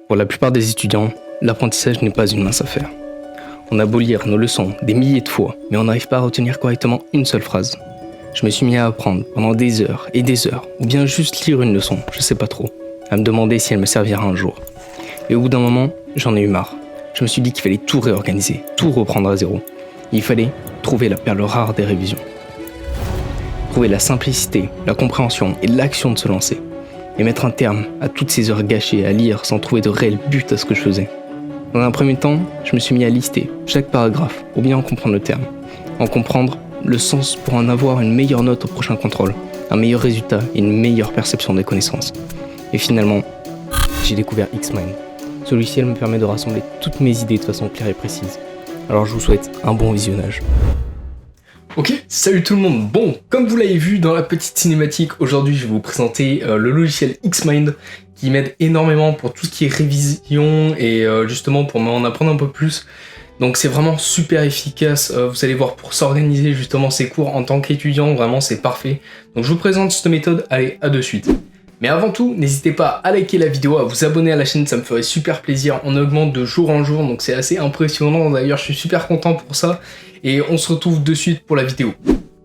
Pour la plupart des étudiants, l'apprentissage n'est pas une mince affaire. On a beau lire nos leçons des milliers de fois, mais on n'arrive pas à retenir correctement une seule phrase. Je me suis mis à apprendre pendant des heures et des heures, ou bien juste lire une leçon, je sais pas trop, à me demander si elle me servira un jour. Et au bout d'un moment, j'en ai eu marre. Je me suis dit qu'il fallait tout réorganiser, tout reprendre à zéro. Il fallait trouver la perle rare des révisions. Trouver la simplicité, la compréhension et l'action de se lancer. Et mettre un terme à toutes ces heures gâchées à lire sans trouver de réel but à ce que je faisais. Dans un premier temps, je me suis mis à lister chaque paragraphe, ou bien en comprendre le terme. En comprendre le sens pour en avoir une meilleure note au prochain contrôle, un meilleur résultat et une meilleure perception des connaissances. Et finalement, j'ai découvert Xmind. Ce logiciel me permet de rassembler toutes mes idées de façon claire et précise. Alors je vous souhaite un bon visionnage. Ok, salut tout le monde. Bon, comme vous l'avez vu dans la petite cinématique, aujourd'hui je vais vous présenter le logiciel Xmind qui m'aide énormément pour tout ce qui est révision et justement pour m'en apprendre un peu plus. Donc c'est vraiment super efficace, vous allez voir, pour s'organiser justement ses cours en tant qu'étudiant, vraiment c'est parfait. Donc je vous présente cette méthode, allez, à de suite. Mais avant tout, n'hésitez pas à liker la vidéo, à vous abonner à la chaîne, ça me ferait super plaisir. On augmente de jour en jour, donc c'est assez impressionnant. D'ailleurs, je suis super content pour ça. Et on se retrouve de suite pour la vidéo.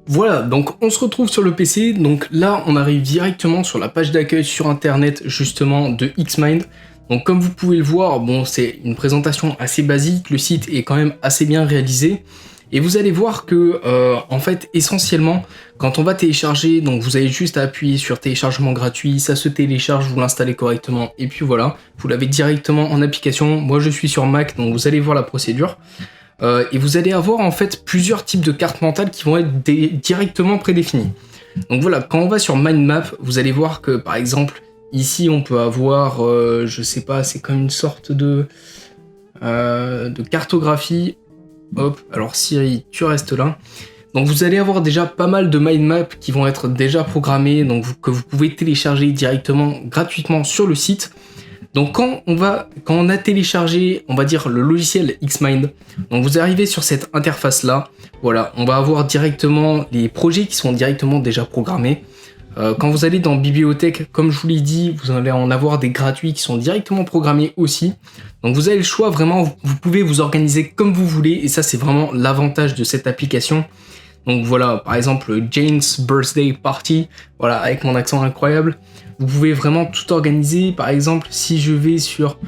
Voilà, donc on se retrouve sur le PC. Donc là, on arrive directement sur la page d'accueil sur Internet, justement, de Xmind. Donc comme vous pouvez le voir, bon, c'est une présentation assez basique. Le site est quand même assez bien réalisé. Et vous allez voir que, en fait, essentiellement, quand on va télécharger, donc vous avez juste à appuyer sur téléchargement gratuit, ça se télécharge, vous l'installez correctement, et puis voilà, vous l'avez directement en application. Moi, je suis sur Mac, donc vous allez voir la procédure. Et vous allez avoir, en fait, plusieurs types de cartes mentales qui vont être directement prédéfinies. Donc voilà, quand on va sur Mind Map, vous allez voir que, par exemple, ici, on peut avoir, je sais pas, c'est comme une sorte de cartographie. Hop, alors Siri, tu restes là. Donc vous allez avoir déjà pas mal de mind maps qui vont être déjà programmés, donc que vous pouvez télécharger directement, gratuitement sur le site. Donc quand on a téléchargé, on va dire, le logiciel Xmind, donc vous arrivez sur cette interface là, voilà, on va avoir directement les projets qui sont directement déjà programmés. Quand vous allez dans bibliothèque, comme je vous l'ai dit, vous allez en avoir des gratuits qui sont directement programmés aussi. Donc vous avez le choix, vraiment, vous pouvez vous organiser comme vous voulez, et ça c'est vraiment l'avantage de cette application. Donc voilà, par exemple, Jane's Birthday Party, voilà, avec mon accent incroyable, vous pouvez vraiment tout organiser. Par exemple, si je vais sur,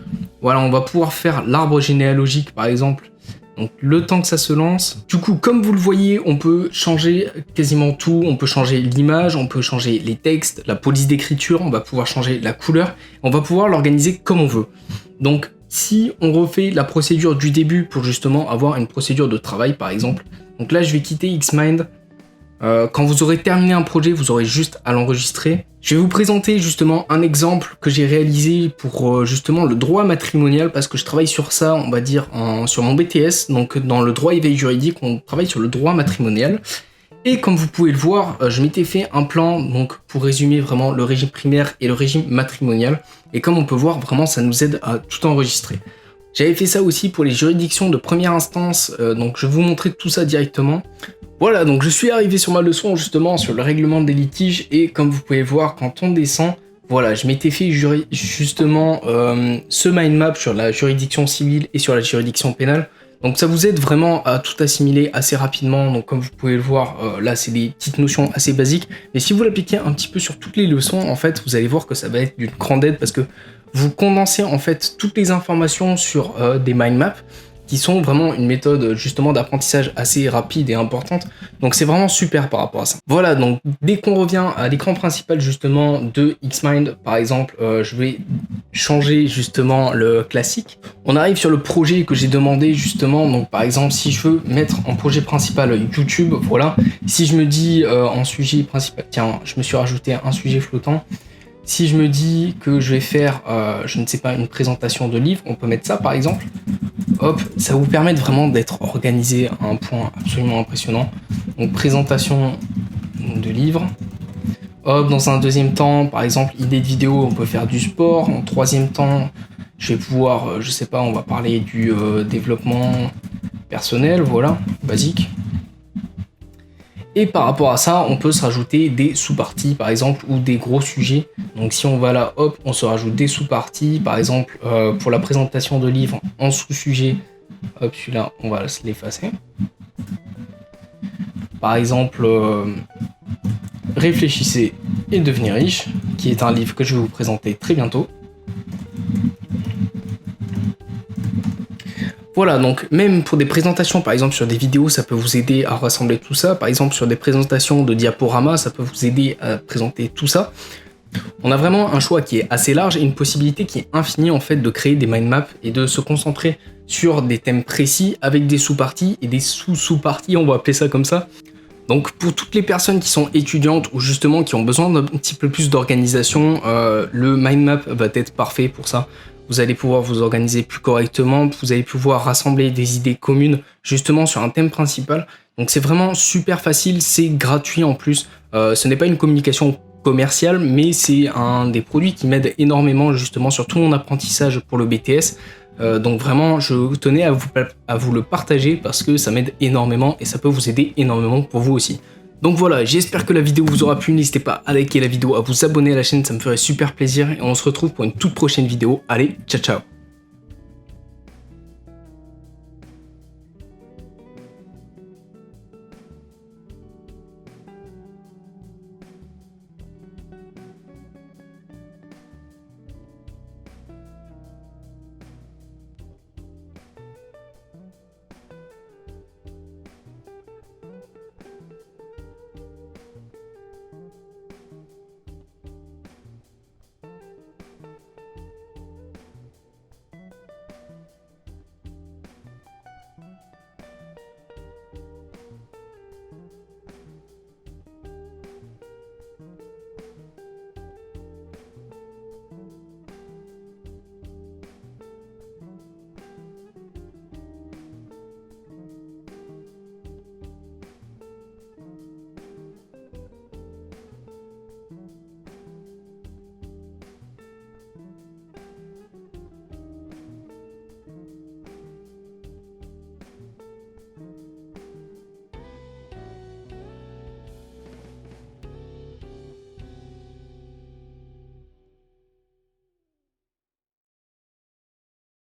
voilà, on va pouvoir faire l'arbre généalogique, par exemple. Donc le temps que ça se lance. Du coup, comme vous le voyez, on peut changer quasiment tout. On peut changer l'image, on peut changer les textes, la police d'écriture, on va pouvoir changer la couleur. On va pouvoir l'organiser comme on veut. Donc si on refait la procédure du début pour justement avoir une procédure de travail, par exemple. Donc là, je vais quitter Xmind. Quand vous aurez terminé un projet, vous aurez juste à l'enregistrer. Je vais vous présenter justement un exemple que j'ai réalisé pour justement le droit matrimonial, parce que je travaille sur ça, on va dire, sur mon BTS. Donc dans le droit éveil juridique, on travaille sur le droit matrimonial. Et comme vous pouvez le voir, je m'étais fait un plan donc pour résumer vraiment le régime primaire et le régime matrimonial. Et comme on peut voir, vraiment ça nous aide à tout enregistrer. J'avais fait ça aussi pour les juridictions de première instance, donc je vais vous montrer tout ça directement. Voilà, donc je suis arrivé sur ma leçon justement sur le règlement des litiges, et comme vous pouvez voir, quand on descend, voilà, je m'étais fait justement ce mind map sur la juridiction civile et sur la juridiction pénale. Donc ça vous aide vraiment à tout assimiler assez rapidement. Donc comme vous pouvez le voir, là c'est des petites notions assez basiques, mais si vous l'appliquez un petit peu sur toutes les leçons, en fait, vous allez voir que ça va être d'une grande aide, parce que vous condensez en fait toutes les informations sur des mind maps, qui sont vraiment une méthode justement d'apprentissage assez rapide et importante. Donc c'est vraiment super par rapport à ça. Voilà, donc dès qu'on revient à l'écran principal justement de Xmind, par exemple, je vais changer justement le classique. On arrive sur le projet que j'ai demandé justement. Donc par exemple, si je veux mettre en projet principal YouTube, voilà. Si je me dis en sujet principal, tiens, je me suis rajouté un sujet flottant. Si je me dis que je vais faire, je ne sais pas, une présentation de livre, on peut mettre ça par exemple. Hop, ça vous permet vraiment d'être organisé à un point absolument impressionnant. Donc présentation de livre. Hop, dans un deuxième temps, par exemple, idée de vidéo, on peut faire du sport. En troisième temps, je vais pouvoir, je sais pas, on va parler du développement personnel, voilà, basique. Et par rapport à ça, on peut se rajouter des sous-parties, par exemple, ou des gros sujets. Donc si on va là, hop, on se rajoute des sous-parties. Par exemple, pour la présentation de livres en sous-sujet, hop, celui-là, on va l'effacer. Par exemple, Réfléchissez et devenez riche, qui est un livre que je vais vous présenter très bientôt. Voilà, donc même pour des présentations, par exemple sur des vidéos, ça peut vous aider à rassembler tout ça. Par exemple sur des présentations de diaporamas, ça peut vous aider à présenter tout ça. On a vraiment un choix qui est assez large et une possibilité qui est infinie en fait de créer des mind maps et de se concentrer sur des thèmes précis avec des sous-parties et des sous-sous-parties, on va appeler ça comme ça. Donc pour toutes les personnes qui sont étudiantes ou justement qui ont besoin d'un petit peu plus d'organisation, le mind map va être parfait pour ça. Vous allez pouvoir vous organiser plus correctement, vous allez pouvoir rassembler des idées communes justement sur un thème principal. Donc c'est vraiment super facile, c'est gratuit en plus. Ce n'est pas une communication commerciale, mais c'est un des produits qui m'aide énormément justement sur tout mon apprentissage pour le BTS. Donc vraiment, je tenais à vous le partager parce que ça m'aide énormément et ça peut vous aider énormément pour vous aussi. Donc voilà, j'espère que la vidéo vous aura plu, n'hésitez pas à liker la vidéo, à vous abonner à la chaîne, ça me ferait super plaisir et on se retrouve pour une toute prochaine vidéo. Allez, ciao ciao.